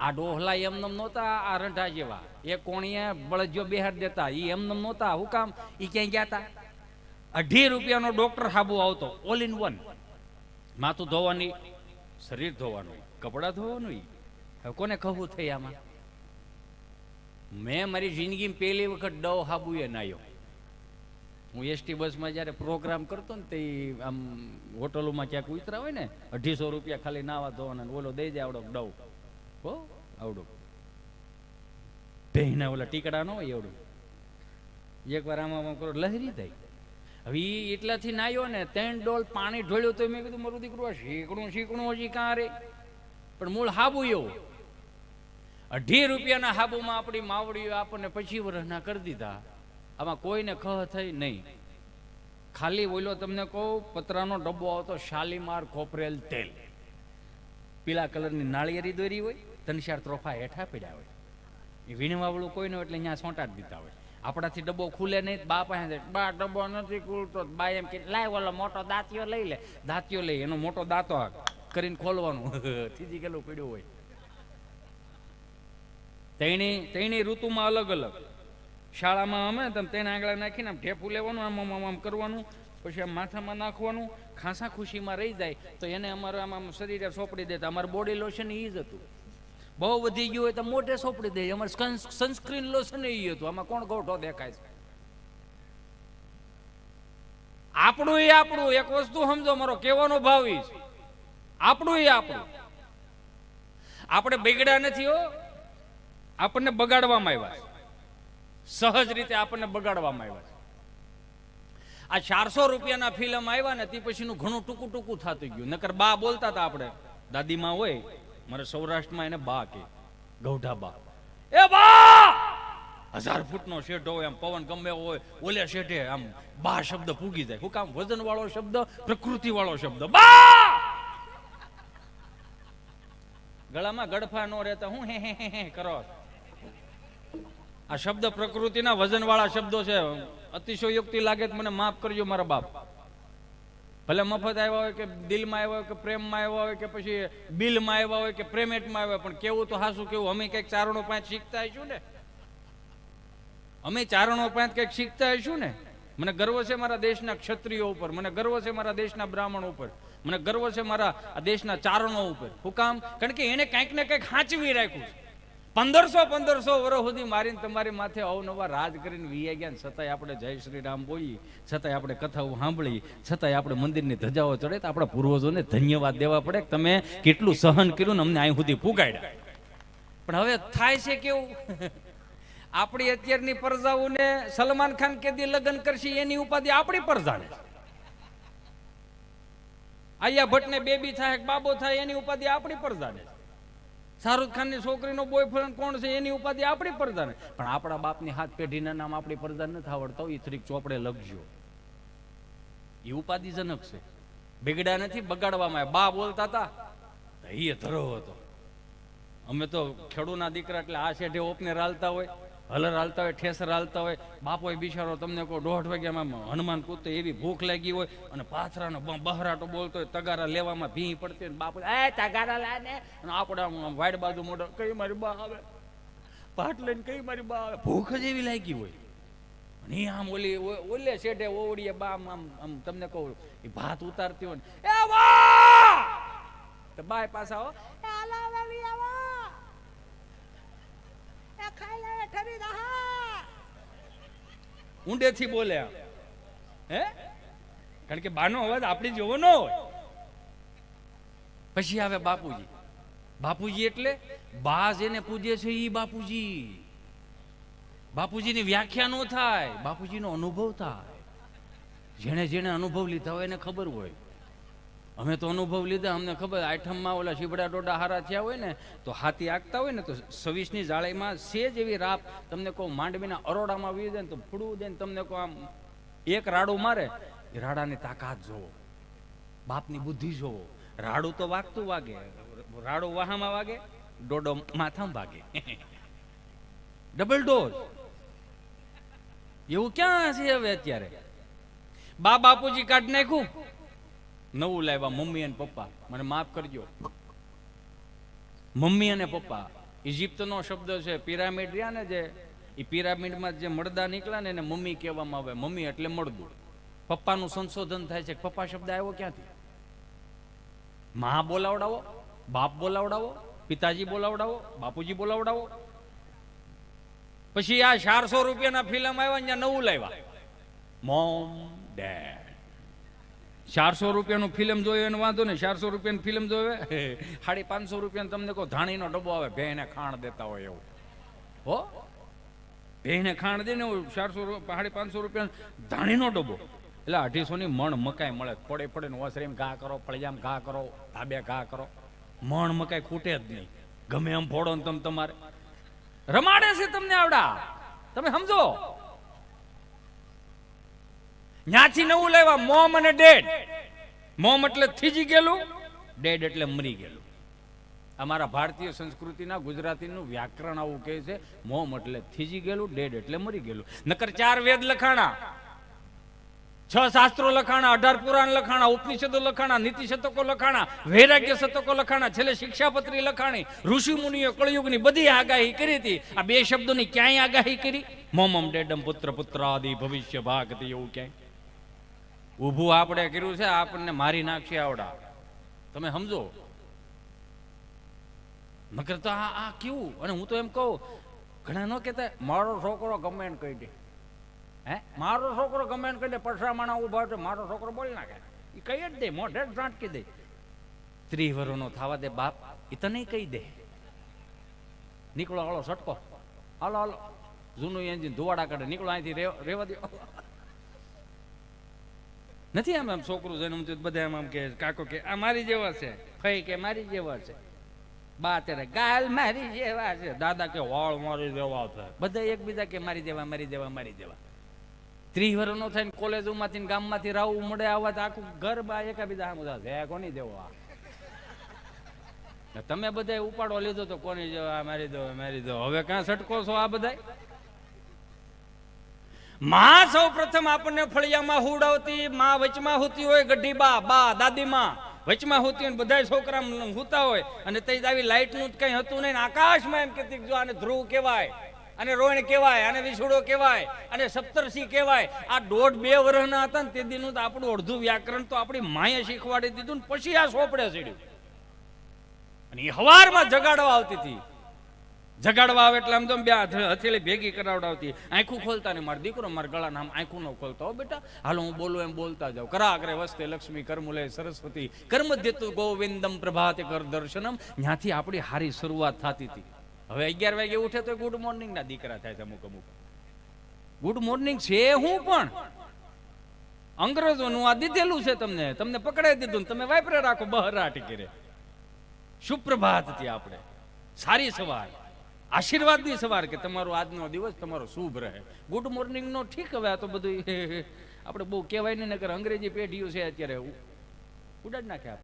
આ ડોહલા એમનેમ નહોતા, આ રંઢા જેવા એ કોણીએ બળજો બેહાડ દેતા, એ એમનેમ નહોતા. હું કામ? એ ક્યાંય ગયા હતા? 2.5 રૂપિયાનો ડોક્ટર સાબુ આવતો, ઓલ ઇન વન. માથું ધોવાની, શરીર ધોવાનું, કપડાં ધોવાનું. હવે કોને કહું થઈ આમાં? મેં મારી જિંદગીમાં પહેલી વખત ડવ સાબુ એ નાયો. હું એસટી બસમાં જ્યારે પ્રોગ્રામ કરતો ને તે આમ હોટલોમાં ક્યાંક ઉતરા હોય ને, 250 રૂપિયા ખાલી નાવા ધોવાના, ઓલો દઈ જાય આવડો ડવ. હો આવડો ભેના ઓલા ટીકડા ન હોય એવડું. એકવાર આમાં કરો લહેરી થાય. હવે એ એટલાથી નાયો ને 3 ડોલ પાણી ઢોળ્યું તો મેં કીધું મારું દીકરું શીકણું હજી કાં રે. પણ મૂળ હાબુ એવું. 2.5 રૂપિયાના હાબુમાં આપણી માવડીઓ આપણને 25 વર્ષના કરી દીધા. આમાં કોઈને ખહ થઈ નહીં. ખાલી ઓલો તમને કહું, પતરાનો ડબ્બો આવતો, શાલીમાર કોપરેલ તેલ, પીળા કલરની નાળિયેરી દોરી હોય, 3-4 ત્રોફા હેઠા પીડ્યા હોય. એ વીણવાવાળું કોઈ ન હોય એટલે અહીંયા સોંટાડી દીધા હોય. આપણાથી ડબ્બો ખુલે નહીં. બા પાસે બા ડબ્બો નથી ખુલતો. બા એમ કે લાય ઓલો મોટો દાંતિયો લઈ લે. દાંતિયો લઈ, એનો મોટો દાંતો કરીને ખોલવાનું. થીજી ગયેલું પીડ્યું હોય. તેની ઋતુમાં અલગ અલગ. શાળામાં અમે તમે તેને આંગળા નાખીને આમ ઢેફું લેવાનું, આમ કરવાનું, પછી આમ માથામાં નાખવાનું. ખાસા ખુશીમાં રહી જાય તો એને અમારે આમ શરીરે સોંપડી દેતા. અમારું બોડી લોશન એ જ હતું. બહુ વધી ગયું હોય તો મોઢે સોંપડી દે. અમારે સનસ્ક્રીન લોશન એ હતું. આમાં કોણ ગોઠો દેખાય છે? આપણું એ આપણું. એક વસ્તુ સમજો, મારો કહેવાનો ભાવ એ છે, આપણું એ આપણું. આપણે બગડ્યા નથી હો, આપણને બગાડવામાં આવ્યા. સહજ રીતે આપણને બગાડવામાં આવ્યા. આ 400 રૂપિયાના ફિલ્મ આવ્યા ને તે પછીનું ઘણું ટૂંકું ટૂંકું થતું ગયું. નકર બા બોલતા હતા. આપણે દાદીમાં હોય, મારે સૌરાષ્ટ્રમાં એને બા કે, ગૌઢા બા. એ બા 1000 ફૂટનો શેઠ હોય, આમ પવન ગમે હોય, ઓલે શેઠે આમ બા શબ્દ પૂગી જાય. શું કામ? વજન વાળો શબ્દ, પ્રકૃતિ વાળો શબ્દ. બા ગળામાં ગડફા ન રહેતા હું હે કરો. આ શબ્દ પ્રકૃતિના વજનવાળા શબ્દો છે. અતિશયોક્તિ લાગે તો મને માફ કરજો મારા બાપ. ભલે મફત આવ્યા હોય કે દિલમાં આવ્યા હોય કે પ્રેમમાં આવ્યા હોય કે પછી બિલમાં આવ્યા હોય કે પ્રેમેટમાં આવ્યા, પણ કેવું તો હાસું કેવું. અમે કંઈક 4-5 શીખતા હશું ને. અમે 4-5 કંઈક શીખતા હશું ને. મને ગર્વ છે મારા દેશના ક્ષત્રિયો ઉપર, મને ગર્વ છે મારા દેશના બ્રાહ્મણો ઉપર, મને ગર્વ છે મારા આ દેશના ચારણો ઉપર. શું કામ? કારણ કે એને કંઈક ને કંઈક હાંચવી રાખ્યું છે. 1500 વર્ષ સુધી મારીને તમારી માથે અવનવા રાજ કરીને વી ગયા, છતાંય આપણે જય શ્રી રામ બોલી, છતાંય આપણે કથાઓ સાંભળી, છતાંય આપણે મંદિરની ધજાઓ ચડે તો આપણા પૂર્વજોને ધન્યવાદ દેવા પડે કે તમે કેટલું સહન કર્યું ને અમને અહીં સુધી પુગાડ્યા. પણ હવે થાય છે કેવું? આપણી અત્યારની પ્રજાઓને સલમાન ખાન કેદી લગ્ન કરશે એની ઉપાધિ આપણી પ્રજાને. આલિયા ભટ્ટને બેબી થાય, બાબો થાય એની ઉપાધિ આપણી પ્રજાને. શાહરુખ ખાનની છોકરીનો બોયફ્રેન્ડ કોણ છે એની ઉપાધિ આપણી પ્રજાને. પણ આપણા બાપની 7 પેઢીના નામ આપણી પ્રજા નથી આવડતા. એ ત્રીક ચોપડે લખજો. એ ઉપાધિજનક છે. બગડ્યા નથી, બગાડવામાં. બા બોલતા હતા એ ધરો હતો. અમે તો ખેડૂના દીકરા એટલે આ શેઠે ઓપને હાલતા હોય, હલર હાલતા હોય, ઠેસર હાલતા હોય. બાપો બિચારો તમને કહો 1:30 વાગ્યામાં હનુમાન કૂદતો, એવી ભૂખ લાગી હોય અને પાથરાનો બહરાટો બોલતો હોય, તગારા લેવામાં ભી પડતી હોય. બાપુ એ તગારા લા ને, અને આપણે વાડ બાજુ મોઢો, કઈ મારી બા આવે, પાટ લઈને કઈ મારી બા આવે. ભૂખ જ એવી લાગી હોય. અને આમ ઓલે શેઠે ઓવડીએ બા આમ તમને કહું એ ભાત ઉતારતી હોય ને, એ બા તો બાય પાછા હો ઊંડેથી બોલે. હે કારણ કે બાનો અવાજ આપણી જેવો ન હોય. પછી આવે બાપુજી. બાપુજી એટલે બા જેને પૂજે છે ઈ બાપુજી. બાપુજીની વ્યાખ્યા નો થાય, બાપુજીનો અનુભવ થાય. જેને જેને અનુભવ લીધા હોય એને ખબર હોય. અમે તો અનુભવ લીધા, અમને ખબર. આઠમમાં ઓલા શીબડા ડોડા હારા થયા હોય ને તો હાથી આગતા હોય ને તો 26ની જાળીમાં સેજ એવી રાપ તમને કહું માંડવીના અરોડામાં વી જાય ને તો ફૂડું દે ને તમને કહું આમ એક રાડું મારે, એ રાડાની તાકાત જોવો, બાપની બુદ્ધિ જોવો. રાડું તો વાગતું વાગે, રાડું વાહામાં વાગે, ડોડો માથામાં વાગે. Double dose. એવું ક્યાં છે હવે અત્યારે? બાપુજી કાઢ નાખ્યું, નવું લાવ્યા મમ્મી અને પપ્પા. મને માફ કરજો, મમ્મી અને પપ્પા ઇજિપ્તનો શબ્દ છે પિરામિડ રહ્યા ને, જે એ પિરામિડમાં જે મળદા નીકળ્યા ને એને મમ્મી કહેવામાં આવે. મમ્મી એટલે મળદું. પપ્પાનું સંશોધન થાય છે. પપ્પા શબ્દ આવ્યો ક્યાંથી? મા બોલાવડાવો, બાપ બોલાવડાવો, પિતાજી બોલાવડાવો, બાપુજી બોલાવડાવો. પછી આ 400 રૂપિયાના ફિલ્મ આવ્યા, ત્યાં નવું લાવ્યા, મોમ ડેડ. 400 રૂપિયાનું ફિલ્મ જોયું એને વાંધો ને, 400 રૂપિયાની ફિલ્મ જોવે. 550 રૂપિયાનું તમને કહો ધાણીનો ડબ્બો આવે, ભેને ખાણ દેતા હોય એવું. હો, ભેને ખાણ દે ને 550 રૂપિયા ધાણીનો ડબ્બો. એટલે 250 મણ મકાઈ મળે. પડે પડે ને ઓસરીમ ઘા કરો, ફળિયામ ઘા કરો, ધાબે ઘા કરો, મણ મકાઈ ખૂટે જ નહીં. ગમે એમ ફોડો ને તમે તમારે રમાડે છે તમને આવડા. તમે સમજો, ન્યાથી નવું લેવા મોમ અને ડેડ. મોમ એટલે થીજી ગયેલું, ડેડ એટલે મરી ગયેલું. અમારા ભારતીય સંસ્કૃતિના ગુજરાતીનું વ્યાકરણ આવું કહે છે, મોમ એટલે થીજી ગયેલું, ડેડ એટલે મરી ગયેલું. નકર 4 વેદ લખાણા, 6 શાસ્ત્રો લખાણા, 18 પુરાણ લખાણા, ઉપનિષદો લખાણા, નીતિ શતકો લખાણા, વૈરાગ્ય શતકો લખાણા, છેલ્લે શિક્ષાપત્રી લખાણી. ઋષિ મુનિઓ કળયુગની બધી આગાહી કરી હતી. આ 2 શબ્દોની ક્યાંય આગાહી કરી? મોમમ ડેડમ પુત્ર પુત્રાદિ ભવિષ્ય ભાગતી, એવું ક્યાંય ઊભું આપણે કર્યું છે. આપણને મારી નાખશે આવડા. તમે સમજો. નકર તો આ કેવું. અને હું તો એમ કહું, ઘણા ન કહેતા મારો છોકરો કમેન્ટ કહી દે. હે, મારો છોકરો કમેન્ટ કહી દે, પરસામણા ઉભા છે, મારો છોકરો બોલી નાખે. એ કહી જ દે, મોઢે જ ઝાંટકી દે. 30 વર્ષનો થવા દે બાપ, એ તો નહીં કહી દે. નીકળો, હાલો સટકો, હાલો હાલો, જૂનું એન્જિન ધુવાડા કાઢે, નીકળો અહીંથી, રેવા દો. નથી આમ આમ છોકરું જન્મ બધા એમ આમ કે કાકો કે આ મારી જેવા છે, ફઈ કે મારી જેવા છે, બા ત્યારે ગાલ મારી જેવા છે, દાદા કે વાળ મારી જેવા છે, બધા એકબીજા કે મારી જેવા મારી જેવા મારી જેવા. 30 વર્ષનો થઈને કોલેજોમાંથી ગામમાંથી રાવું મળે આવવા તો આખું ઘર બા એકાબીજા આમ છે, કોની જેવો આ. તમે બધા ઉપાડો લીધો તો કોની જેવા મારી દો મારી દો. હવે ક્યાં સટકો છો આ બધા? માં સૌ પ્રથમ આપણને ફળિયામાં હુડાવતી, માં વચમાં હોતી હોય, ગઢી બા દાદી માં વચમાં હોતી હોય, બધા છોકરા હુતા હોય. અને તે આવી લાઈટ નું કઈ હતું નહીં. આકાશમાં એમ કેતી જો આને ધ્રુવ કહેવાય, અને રોહિણ કહેવાય, અને વિછુડો કહેવાય, અને સપ્તર્ષિ કહેવાય. આ 1.5-2 વર્ષના હતા ને તે દીનું તો આપણું અડધું વ્યાકરણ તો આપણી માએ શીખવાડી દીધું ને પછી આ સોપડે ચડ્યું. અને એ હવારમાં જગાડવા આવતી હતી. જગાડવા આવે એટલે આમ તો 2 હથેળી ભેગી કરાવડાવતી. આંખું ખોલતા ને મારો દીકરો મારા ગળાના આમ આંખું ન ખોલતો. હો બેટા, હાલો હું બોલું એમ બોલતા જાવ. કરાગ્રે વસ્તે લક્ષ્મી કર્મુલે સરસ્વતી કર્મ દેતું ગોવિંદમ પ્રભાતે કર દર્શનમ. ત્યાંથી આપણી હારી શરૂઆત થતી હતી. હવે 11 વાગે ઉઠે તો ગુડ મોર્નિંગ ના દીકરા થાય છે અમુક અમુક. ગુડ મોર્નિંગ છે હું પણ અંગ્રેજોનું આ દીધેલું છે. તમને પકડાઈ દીધું ને તમે વાપરે રાખો બહરાટી કરે. સુપ્રભાત હતી આપણે, સારી સવાર, આશીર્વાદની સવાર કે તમારો આજનો દિવસ તમારો શુભ રહે. ગુડ મોર્નિંગ નો ઠીક. હવે આ તો બધું આપણે બહુ કહેવાય નહીં, નકર અંગ્રેજી પેઢીઓ છે અત્યારે ઉડાડી નાખે.